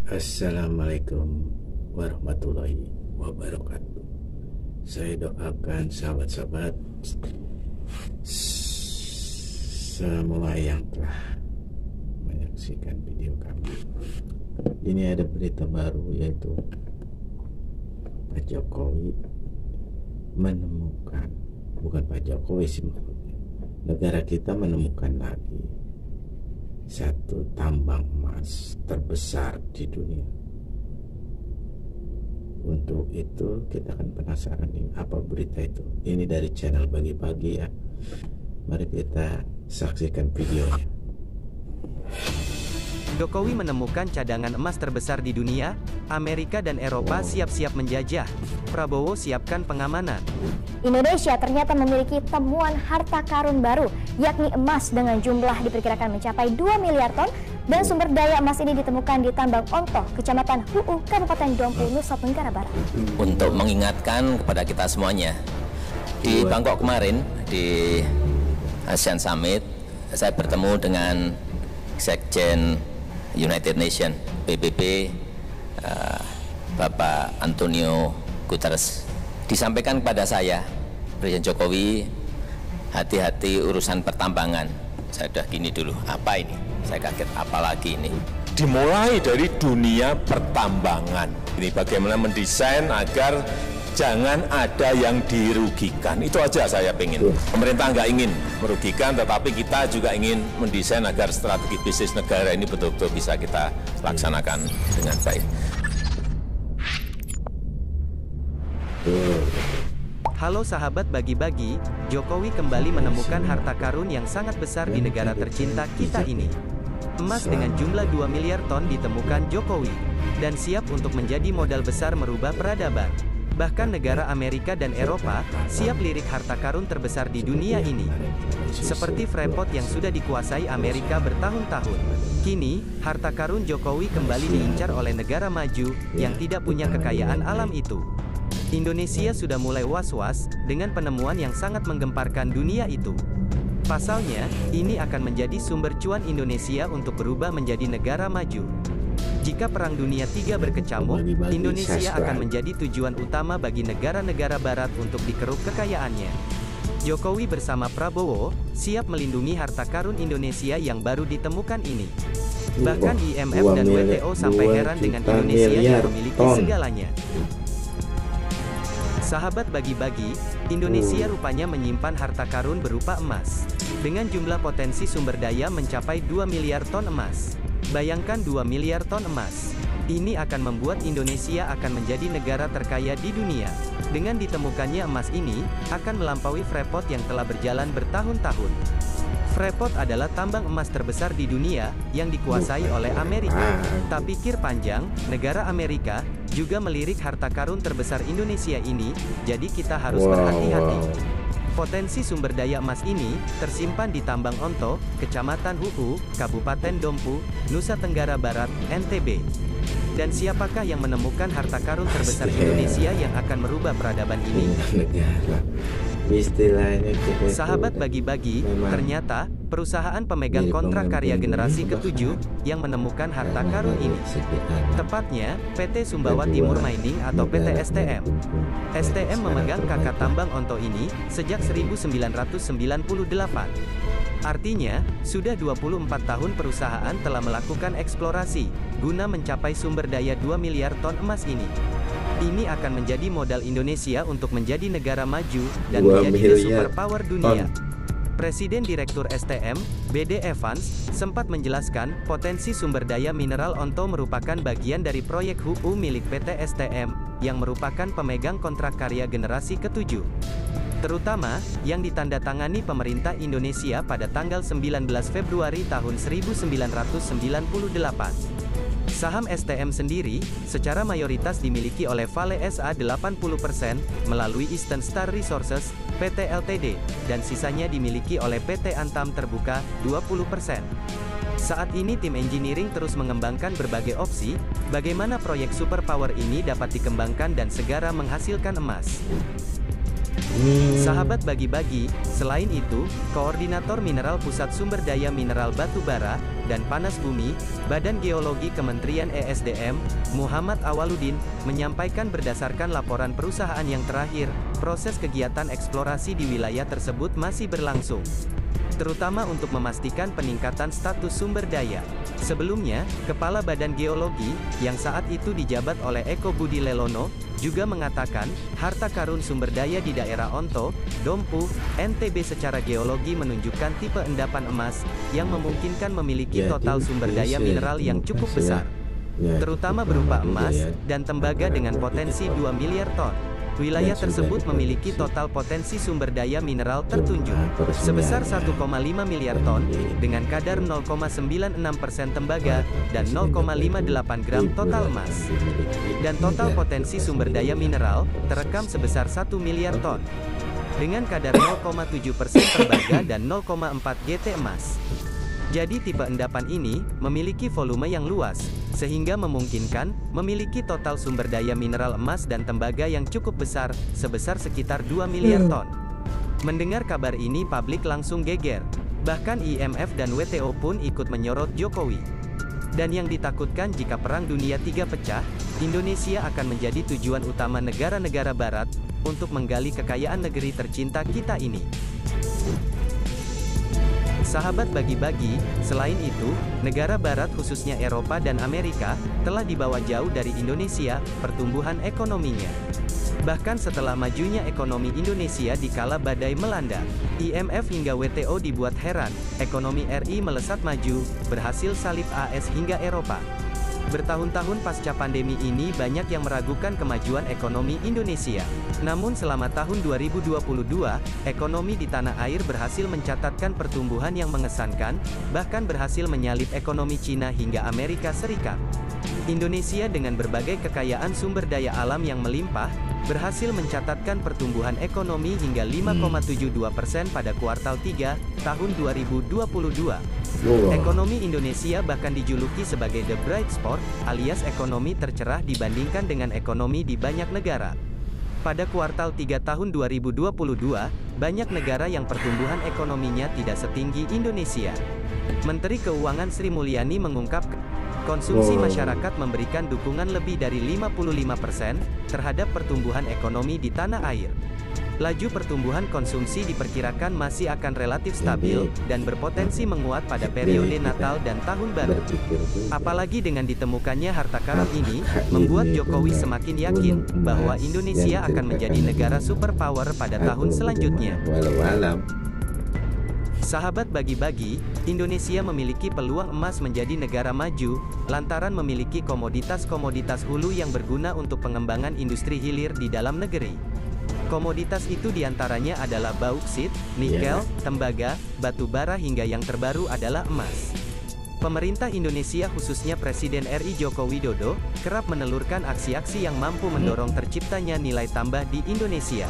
Assalamualaikum warahmatullahi wabarakatuh. Saya doakan sahabat-sahabat semua yang telah menyaksikan video kami. Ini ada berita baru, yaitu Pak Jokowi menemukan, bukan Pak Jokowi sih maksudnya, negara kita menemukan lagi satu tambang emas terbesar di dunia. Untuk itu kita akan penasaran nih, apa berita itu. Ini dari channel Bagi-Bagi ya. Mari kita saksikan videonya. Jokowi menemukan cadangan emas terbesar di dunia. Amerika dan Eropa siap-siap menjajah. Prabowo siapkan pengamanan. Indonesia ternyata memiliki temuan harta karun baru, yakni emas dengan jumlah diperkirakan mencapai 2 miliar ton, dan sumber daya emas ini ditemukan di Tambang Onto, Kecamatan Huu, Kabupaten Dompu, Nusa Tenggara Barat. Untuk mengingatkan kepada kita semuanya, di Bangkok kemarin, di ASEAN Summit, saya bertemu dengan Sekjen United Nations PBB, Bapak Antonio Guterres. Disampaikan kepada saya, Presiden Jokowi, hati-hati urusan pertambangan. Saya udah gini dulu, apa ini? Saya kaget, apalagi ini? Dimulai dari dunia pertambangan. Ini bagaimana mendesain agar jangan ada yang dirugikan. Itu aja saya ingin. Pemerintah nggak ingin merugikan, tetapi kita juga ingin mendesain agar strategi bisnis negara ini betul-betul bisa kita laksanakan dengan baik. Halo sahabat Bagi-Bagi, Jokowi kembali menemukan harta karun yang sangat besar di negara tercinta kita ini. Emas dengan jumlah 2 miliar ton ditemukan Jokowi, dan siap untuk menjadi modal besar merubah peradaban. Bahkan negara Amerika dan Eropa siap lirik harta karun terbesar di dunia ini. Seperti Freeport yang sudah dikuasai Amerika bertahun-tahun. Kini, harta karun Jokowi kembali diincar oleh negara maju yang tidak punya kekayaan alam itu. Indonesia sudah mulai was-was dengan penemuan yang sangat menggemparkan dunia itu. Pasalnya, ini akan menjadi sumber cuan Indonesia untuk berubah menjadi negara maju. Jika Perang Dunia III berkecamuk, Indonesia akan menjadi tujuan utama bagi negara-negara barat untuk dikeruk kekayaannya. Jokowi bersama Prabowo siap melindungi harta karun Indonesia yang baru ditemukan ini. Bahkan IMF dan WTO sampai heran dengan Indonesia yang memiliki segalanya. Sahabat Bagi-Bagi, Indonesia rupanya menyimpan harta karun berupa emas. Dengan jumlah potensi sumber daya mencapai 2 miliar ton emas. Bayangkan 2 miliar ton emas. Ini akan membuat Indonesia akan menjadi negara terkaya di dunia. Dengan ditemukannya emas ini, akan melampaui Freeport yang telah berjalan bertahun-tahun. Freeport adalah tambang emas terbesar di dunia, yang dikuasai oleh Amerika. Tak pikir panjang, negara Amerika juga melirik harta karun terbesar Indonesia ini, jadi kita harus berhati-hati. Potensi sumber daya emas ini tersimpan di Tambang Onto, Kecamatan Huu, Kabupaten Dompu, Nusa Tenggara Barat, NTB. Dan siapakah yang menemukan harta karun terbesar Indonesia yang akan merubah peradaban ini? Istilahnya Sahabat Bagi-Bagi, ternyata perusahaan pemegang kontrak karya generasi ke-7 yang menemukan harta karun ini. Tepatnya, PT Sumbawa Timur Mining atau PT STM. STM memegang kakak tambang Onto ini sejak 1998. Artinya, sudah 24 tahun perusahaan telah melakukan eksplorasi guna mencapai sumber daya 2 miliar ton emas ini. Ini akan menjadi modal Indonesia untuk menjadi negara maju dan menjadi superpower dunia. Presiden Direktur STM, BD Evans, sempat menjelaskan potensi sumber daya mineral Onto merupakan bagian dari proyek Huu milik PT STM, yang merupakan pemegang kontrak karya generasi ke-7. Terutama, yang ditandatangani pemerintah Indonesia pada tanggal 19 Februari tahun 1998. Saham STM sendiri, secara mayoritas dimiliki oleh Vale SA 80%, melalui Eastern Star Resources, PT Ltd, dan sisanya dimiliki oleh PT Antam Terbuka, 20%. Saat ini tim engineering terus mengembangkan berbagai opsi, bagaimana proyek superpower ini dapat dikembangkan dan segera menghasilkan emas. Sahabat bagi-bagi, selain itu, Koordinator Mineral Pusat Sumber Daya Mineral Batu Bara dan Panas Bumi, Badan Geologi Kementerian ESDM, Muhammad Awaludin, menyampaikan berdasarkan laporan perusahaan yang terakhir, proses kegiatan eksplorasi di wilayah tersebut masih berlangsung, terutama untuk memastikan peningkatan status sumber daya. Sebelumnya, Kepala Badan Geologi, yang saat itu dijabat oleh Eko Budi Lelono, juga mengatakan, harta karun sumber daya di daerah Onto, Dompu, NTB secara geologi menunjukkan tipe endapan emas, yang memungkinkan memiliki total sumber daya mineral yang cukup besar, terutama berupa emas dan tembaga dengan potensi 2 miliar ton. Wilayah tersebut memiliki total potensi sumber daya mineral tertunjuk sebesar 1,5 miliar ton, dengan kadar 0,96% tembaga dan 0,58 gram total emas. Dan total potensi sumber daya mineral terekam sebesar 1 miliar ton, dengan kadar 0,7% tembaga dan 0,4 GT emas. Jadi tipe endapan ini memiliki volume yang luas, sehingga memungkinkan memiliki total sumber daya mineral emas dan tembaga yang cukup besar, sebesar sekitar 2 miliar ton. Mendengar kabar ini publik langsung geger, bahkan IMF dan WTO pun ikut menyorot Jokowi. Dan yang ditakutkan jika Perang Dunia III pecah, Indonesia akan menjadi tujuan utama negara-negara Barat untuk menggali kekayaan negeri tercinta kita ini. Sahabat bagi-bagi, selain itu, negara Barat khususnya Eropa dan Amerika, telah dibawa jauh dari Indonesia, pertumbuhan ekonominya. Bahkan setelah majunya ekonomi Indonesia di kala badai melanda, IMF hingga WTO dibuat heran, ekonomi RI melesat maju, berhasil salib AS hingga Eropa. Bertahun-tahun pasca pandemi ini banyak yang meragukan kemajuan ekonomi Indonesia. Namun selama tahun 2022, ekonomi di tanah air berhasil mencatatkan pertumbuhan yang mengesankan, bahkan berhasil menyalip ekonomi Cina hingga Amerika Serikat. Indonesia dengan berbagai kekayaan sumber daya alam yang melimpah, berhasil mencatatkan pertumbuhan ekonomi hingga 5,72% pada kuartal 3, tahun 2022. Ekonomi Indonesia bahkan dijuluki sebagai the bright spot, alias ekonomi tercerah dibandingkan dengan ekonomi di banyak negara. Pada kuartal 3 tahun 2022, banyak negara yang pertumbuhan ekonominya tidak setinggi Indonesia. Menteri Keuangan Sri Mulyani mengungkapkan, konsumsi masyarakat memberikan dukungan lebih dari 55% terhadap pertumbuhan ekonomi di tanah air. Laju pertumbuhan konsumsi diperkirakan masih akan relatif stabil dan berpotensi menguat pada periode Natal dan Tahun Baru. Apalagi dengan ditemukannya harta karun ini, membuat Jokowi semakin yakin bahwa Indonesia akan menjadi negara superpower pada tahun selanjutnya. Sahabat bagi-bagi, Indonesia memiliki peluang emas menjadi negara maju, lantaran memiliki komoditas-komoditas hulu yang berguna untuk pengembangan industri hilir di dalam negeri. Komoditas itu diantaranya adalah bauksit, nikel, tembaga, batu bara hingga yang terbaru adalah emas. Pemerintah Indonesia khususnya Presiden RI Joko Widodo, kerap menelurkan aksi-aksi yang mampu mendorong terciptanya nilai tambah di Indonesia.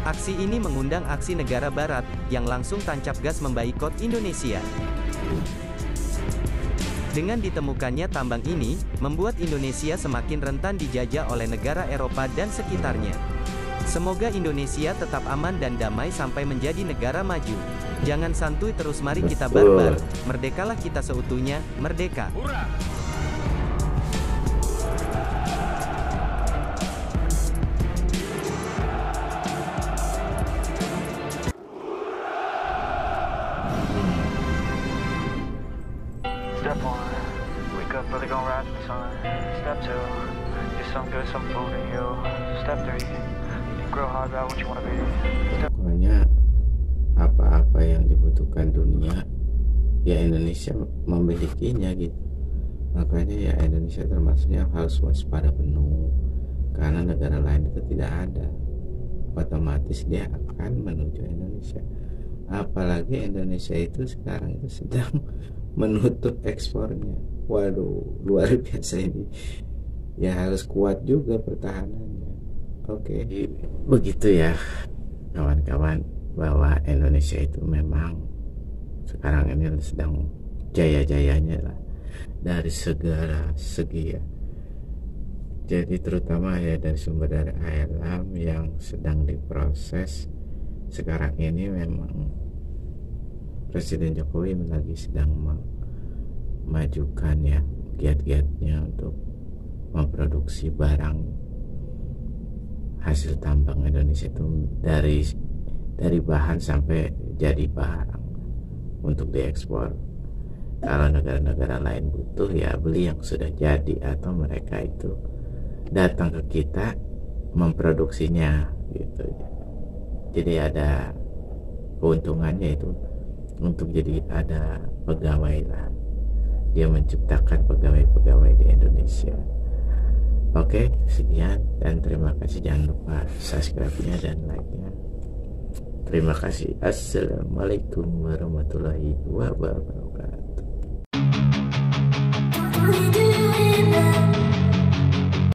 Aksi ini mengundang aksi negara Barat, yang langsung tancap gas memboikot Indonesia. Dengan ditemukannya tambang ini, membuat Indonesia semakin rentan dijajah oleh negara Eropa dan sekitarnya. Semoga Indonesia tetap aman dan damai sampai menjadi negara maju. Jangan santuy terus, mari kita barbar. Merdekalah kita seutuhnya, merdeka. Step 1, wake up early, gonna rise in the sun. Step 2, get some good, some food in you. Step 3, grow hard about what you wanna be. Pokoknya apa-apa yang dibutuhkan dunia, ya Indonesia memilikinya gitu. Makanya ya Indonesia termasuknya harus waspada penuh, karena negara lain itu tidak ada, otomatis dia akan menuju Indonesia. Apalagi Indonesia itu sekarang itu sedang menutup ekspornya. Waduh, luar biasa ini. Ya harus kuat juga pertahanannya. Oke, begitu ya kawan-kawan, bahwa Indonesia itu memang sekarang ini sedang jaya-jayanya lah dari segala segi ya. Jadi terutama ya dari sumber daya alam yang sedang diproses sekarang ini, memang Presiden Jokowi lagi sedang memajukan ya giat-giatnya untuk memproduksi barang hasil tambang Indonesia itu dari bahan sampai jadi barang untuk diekspor. Kalau negara-negara lain butuh ya beli yang sudah jadi, atau mereka itu datang ke kita memproduksinya gitu. Jadi ada keuntungannya itu, untuk jadi ada pegawai lah, dia menciptakan pegawai-pegawai di Indonesia. Oke, sekian dan terima kasih. Jangan lupa subscribe-nya dan like-nya. Terima kasih. Assalamualaikum warahmatullahi wabarakatuh.